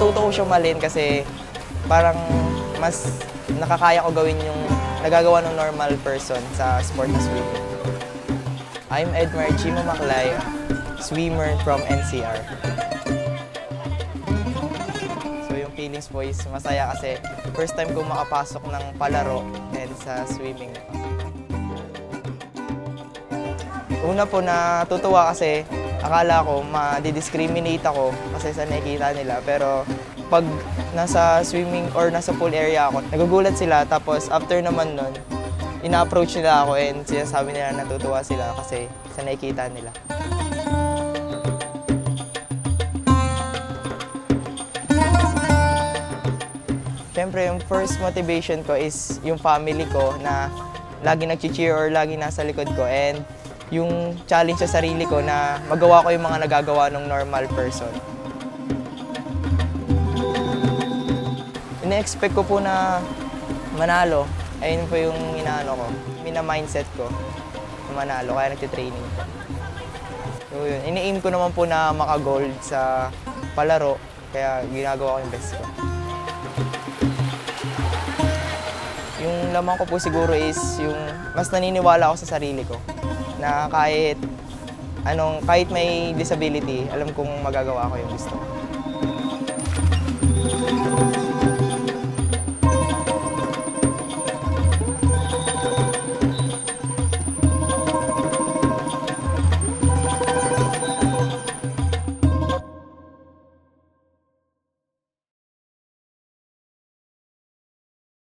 natuto ko siyang mahalin kasi parang mas nakakaya ko gawin yung nagagawa ng normal person sa sport na swimming. I'm Edmar Chimo Maclay, swimmer from NCR. So yung feelings po is masaya kasi first time ko makapasok ng palaro and sa swimming. Una po natutuwa kasi akala ko ma-discriminate ako kasi sa nakikita nila. Pero pag nasa swimming or nasa pool area ako, nagugulat sila. Tapos after naman nun, ina-approach nila ako and sinasabi nila natutuwa sila kasi sa nakikita nila. Siyempre, yung first motivation ko is yung family ko na lagi nag-cheer or lagi nasa likod ko. And yung challenge sa sarili ko na magawa ko yung mga nagagawa ng normal person. Ina-expect ko po na manalo. Ayun po yung inaano ko, mina-mindset ko na manalo, kaya nagtitraining ko. So yun, ini-aim ko naman po na maka-gold sa palaro, kaya ginagawa ko yung best ko. Yung lamang ko po siguro is yung mas naniniwala ako sa sarili ko. Na kahit may disability, alam kong magagawa ko yung gusto ko.